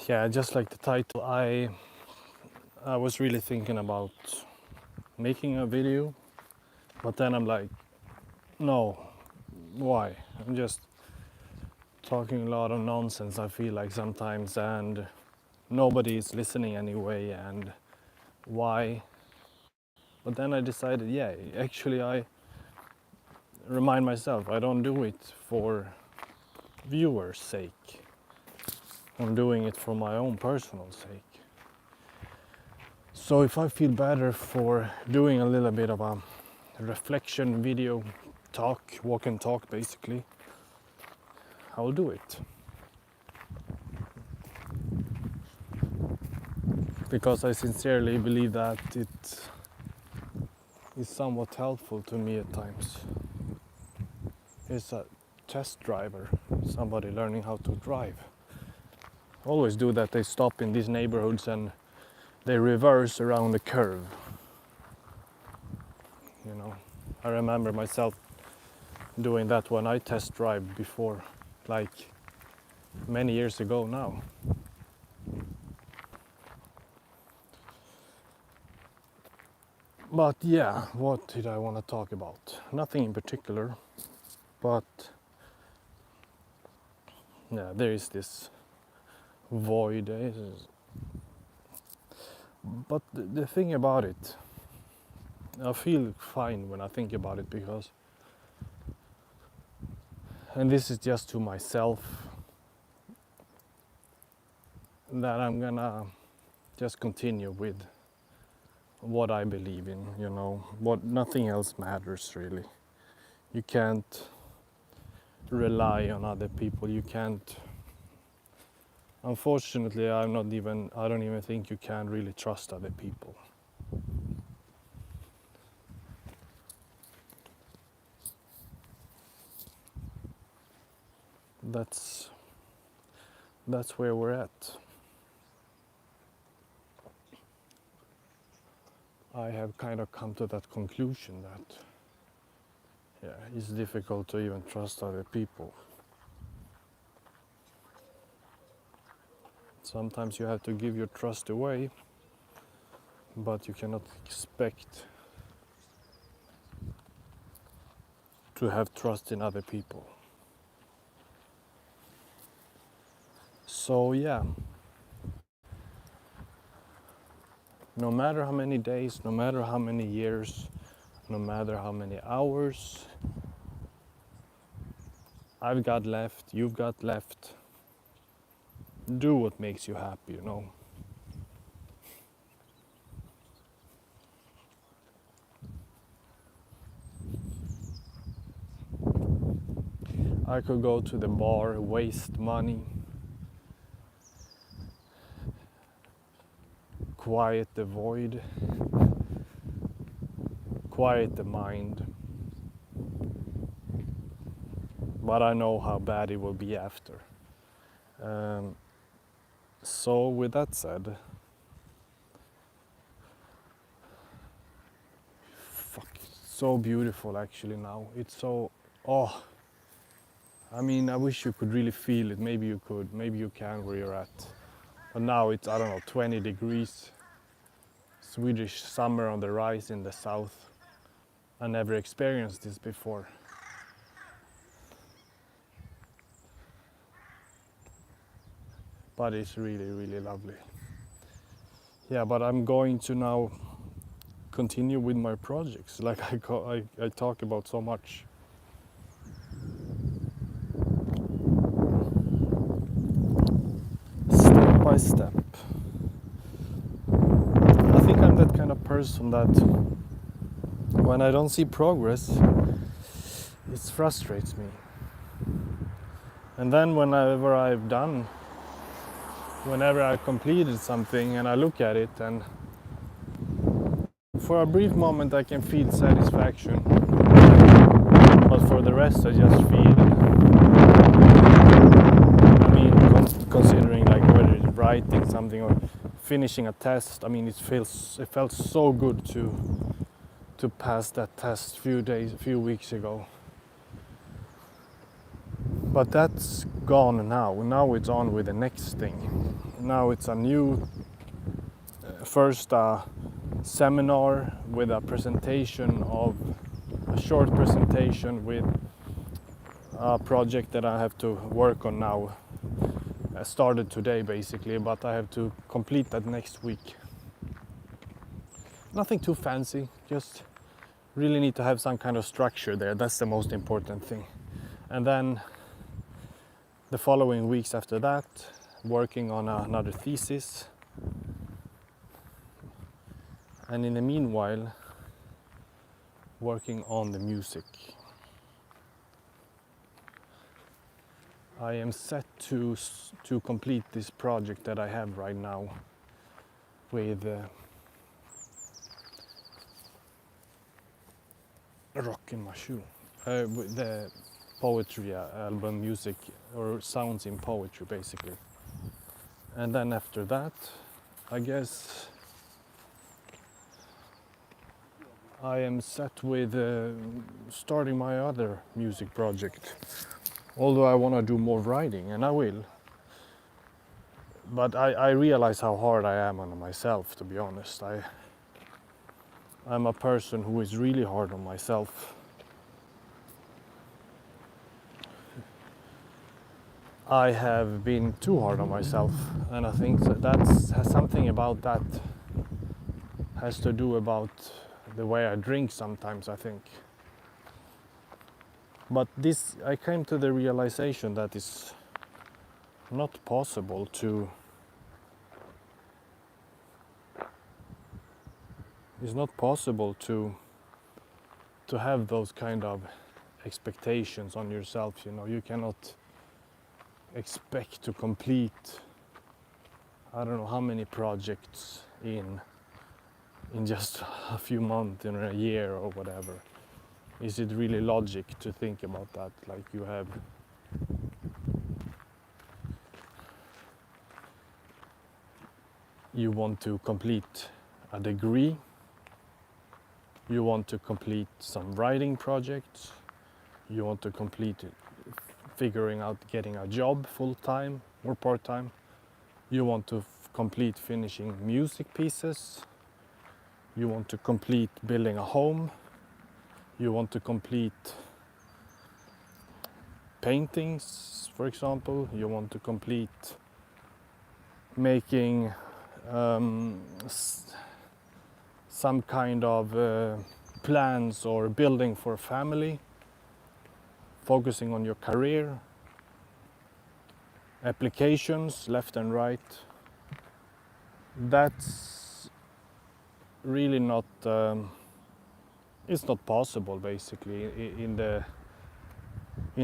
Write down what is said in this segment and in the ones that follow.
yeah, just like the title, I was really thinking about making a video, but then I'm like, no, why? I'm just talking a lot of nonsense, I feel like sometimes, and nobody is listening anyway, and why? But then I decided, yeah, actually, I remind myself I don't do it for viewers' sake. I'm doing it for my own personal sake. So if I feel better for doing a little bit of a reflection video talk, walk and talk basically, I'll do it. Because I sincerely believe that it is somewhat helpful to me at times. It's a test driver, somebody learning how to drive. Always do that, they stop in these neighborhoods and they reverse around the curve. You know, I remember myself doing that when I test drive before, like many years ago now. But yeah, what did I want to talk about? Nothing in particular, but yeah, there is this void. But the thing about it, I feel fine when I think about it because, and this is just to myself, that I'm gonna just continue with what I believe in, you know, what nothing else matters really. You can't rely on other people. You can't, unfortunately, I don't even think you can really trust other people. That's where we're at. I have kind of come to that conclusion that yeah, it's difficult to even trust other people. Sometimes you have to give your trust away, but you cannot expect to have trust in other people. So yeah, no matter how many days, no matter how many years, no matter how many hours I've got left, you've got left, do what makes you happy, you know. I could go to the bar, waste money, quiet the void, quiet the mind. But I know how bad it will be after. So with that said, fuck, it's so beautiful actually now. It's so, oh, I mean, I wish you could really feel it. Maybe you could, maybe you can where you're at. But now it's, I don't know, 20 degrees. Swedish summer on the rise in the south. I never experienced this before. But it's really, really lovely. Yeah, but I'm going to now continue with my projects, like I talk about so much. Step by step. I think I'm that kind of person that when I don't see progress, it frustrates me. And then whenever I've completed something and I look at it, and for a brief moment I can feel satisfaction, but for the rest I just feel, I mean, considering like whether it's writing something or finishing a test, I mean, it felt so good to pass that test a few weeks ago. But that's gone now. Now it's on with the next thing. Now it's a new first seminar with a presentation of a short presentation with a project that I have to work on now. I started today basically, but I have to complete that next week. Nothing too fancy, just really need to have some kind of structure there. That's the most important thing. And then the following weeks after that, working on another thesis. And in the meanwhile, working on the music. I am set to complete this project that I have right now with Rock in My Shoe, with the poetry album, music or sounds in poetry basically. And then after that, I guess I am set with starting my other music project. Although I want to do more writing, and I will. But I realize how hard I am on myself, to be honest. I'm a person who is really hard on myself. I have been too hard on myself, and I think that's something about that has to do about the way I drink sometimes, I think. But this, I came to the realization that it's not possible to have those kind of expectations on yourself. You know, you cannot expect to complete I don't know how many projects in just a few months, in a year or whatever. Is it really logic to think about that? Like you want to complete a degree, you want to complete some writing projects, you want to complete figuring out getting a job full-time or part-time, you want to complete finishing music pieces, you want to complete building a home, you want to complete paintings, for example, you want to complete making some kind of plans or building for a family, focusing on your career, applications left and right. That's really not it's not possible basically in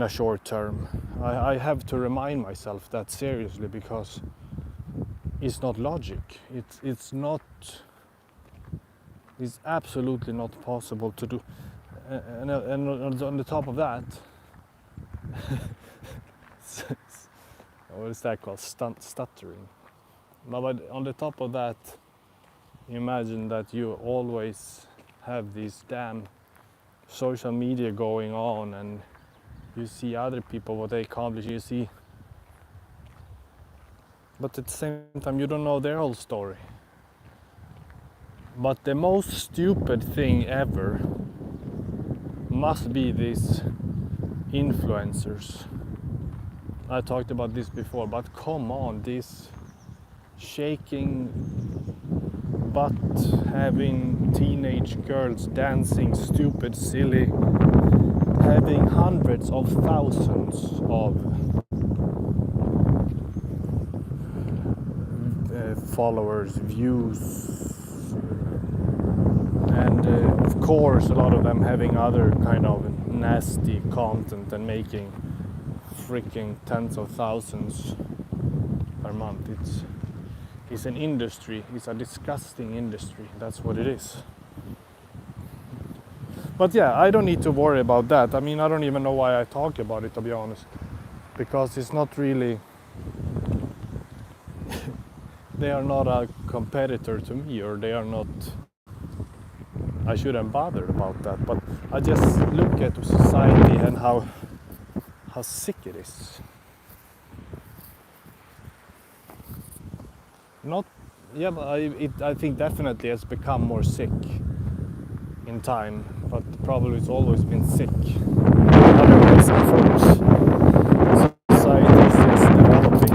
a short term. I have to remind myself that seriously, because it's not logic. It's absolutely not possible to do. And on the top of that, what is that called? Stuttering. But on the top of that, imagine that you always have these damn social media going on, and you see other people, what they accomplish, you see. But at the same time, you don't know their whole story. But the most stupid thing ever must be these influencers. I talked about this before, but come on, this shaking butt having teenage girls dancing stupid, silly, having hundreds of thousands of followers, views, and of course a lot of them having other kind of nasty content and making freaking tens of thousands per month. It's an industry, it's a disgusting industry, that's what it is. But yeah, I don't need to worry about that. I mean, I don't even know why I talk about it, to be honest, because it's not really they are not a competitor to me, or they are not, I shouldn't bother about that. But I just look at society and how sick it is. Not, yeah, but I think definitely has become more sick in time, but probably it's always been sick. Otherwise, society is just developing.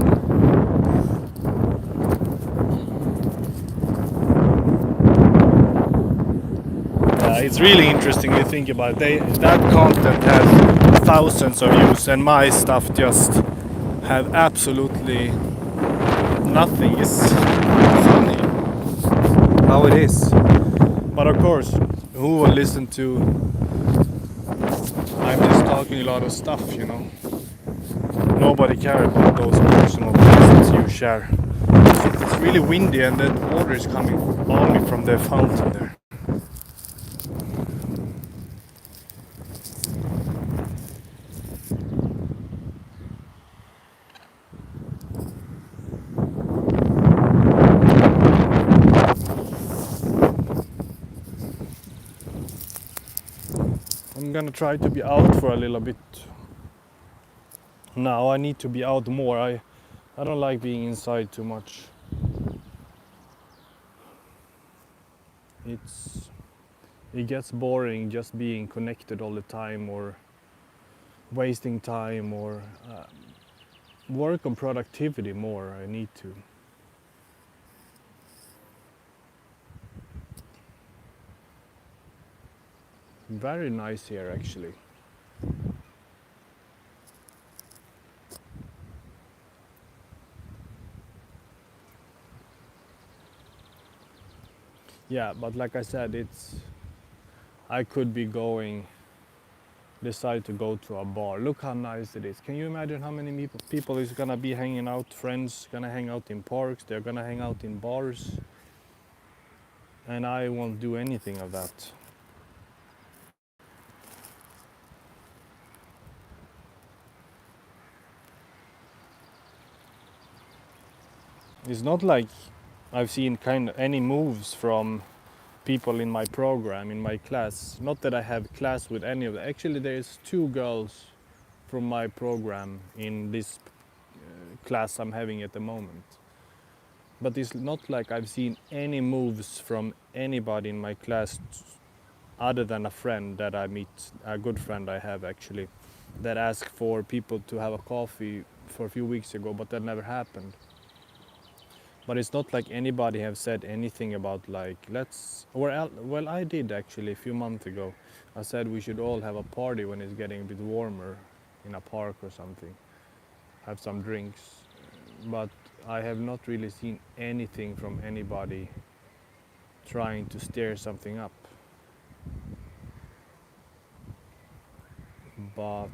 It's really interesting to think about. That content has thousands of views, and my stuff just have absolutely nothing. It's funny how it is. But of course, who will listen to? I'm just talking a lot of stuff, you know. Nobody cares about those personal things you share. It's really windy, and the water is coming on me from the fountain there. I'm gonna try to be out for a little bit. Now I need to be out more. I don't like being inside too much. It's it gets boring just being connected all the time, or wasting time, or work on productivity more. I need to. Very nice here actually. Yeah, but like I said, it's I could be going decide to go to a bar. Look how nice it is. Can you imagine how many people is gonna be hanging out? Friends gonna hang out in parks. They're gonna hang out in bars, and I won't do anything of that. It's not like I've seen kind of any moves from people in my program, in my class. Not that I have class with any of them. Actually, there's two girls from my program in this class I'm having at the moment. But it's not like I've seen any moves from anybody in my class other than a friend that I meet, a good friend I have actually, that asked for people to have a coffee for a few weeks ago, but that never happened. But it's not like anybody have said anything about like let's or well I did actually a few months ago. I said we should all have a party when it's getting a bit warmer in a park or something, have some drinks. But I have not really seen anything from anybody trying to stir something up. But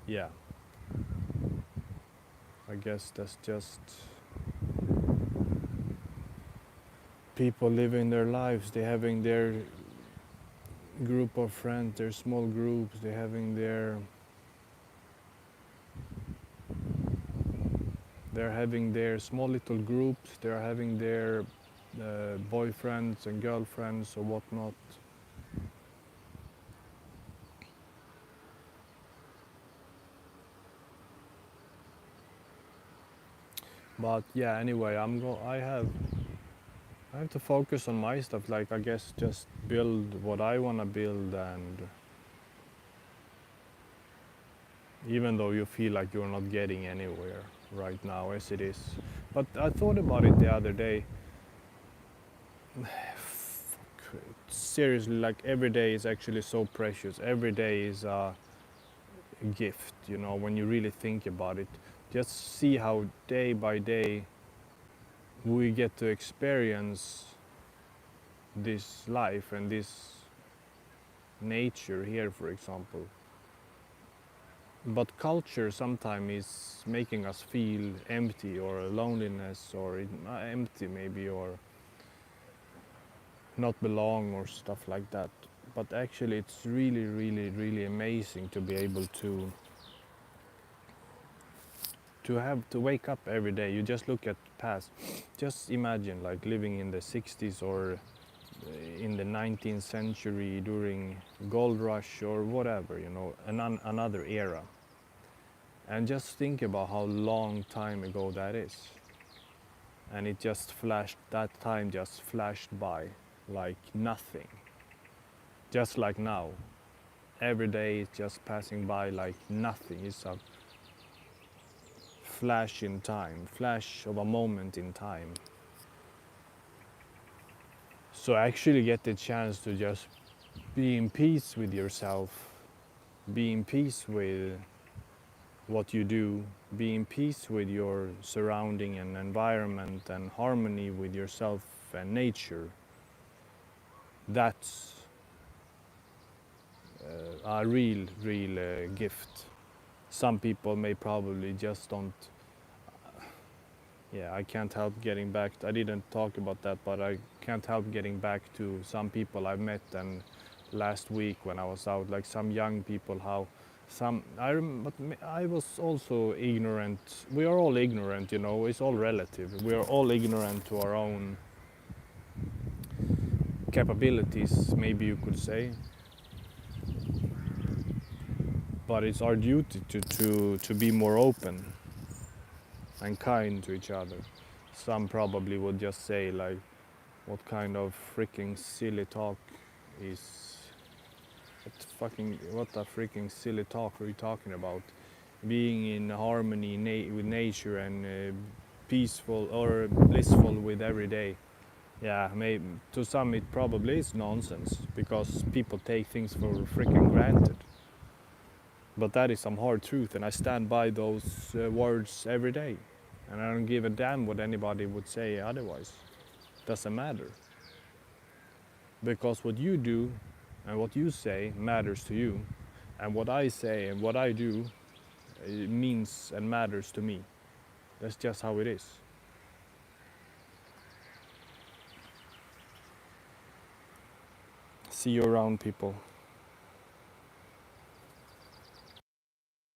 yeah, I guess that's just people living their lives. They're having their group of friends, their small groups. They're having their small little groups. They're having their boyfriends and girlfriends or whatnot. But yeah, anyway, I have to focus on my stuff. Like I guess just build what I want to build, and even though you feel like you're not getting anywhere right now as it is. But I thought about it the other day. Seriously, like every day is actually so precious. Every day is a gift, you know, when you really think about it. Just see how day by day we get to experience this life and this nature here, for example. But culture sometimes is making us feel empty or loneliness or empty maybe, or not belong or stuff like that. But actually it's really, really, really amazing to be able to have to wake up every day. You just look at past. Just imagine like living in the 60s or in the 19th century during gold rush or whatever, you know, another era. And just think about how long time ago that is. and it just flashed, that time just flashed by like nothing. Just like now. Every day is just passing by like nothing. It's a flash in time, flash of a moment in time. So actually get the chance to just be in peace with yourself, be in peace with what you do, be in peace with your surrounding and environment and harmony with yourself and nature. That's a real gift. Some people may probably just don't. Yeah, I can't help getting back. I didn't talk about that, but I can't help getting back to some people I've met and last week when I was out, like some young people, how some but I was also ignorant. We are all ignorant, you know. It's all relative. We are all ignorant to our own capabilities, maybe you could say. But it's our duty to be more open and kind to each other. Some probably would just say like, what kind of freaking silly talk is what a freaking silly talk are you talking about? Being in harmony with nature and peaceful or blissful with every day. Yeah, maybe to some it probably is nonsense because people take things for freaking granted. But that is some hard truth, and I stand by those words every day. And I don't give a damn what anybody would say otherwise. Doesn't matter. Because what you do and what you say matters to you. And what I say and what I do it means and matters to me. That's just how it is. See you around, people.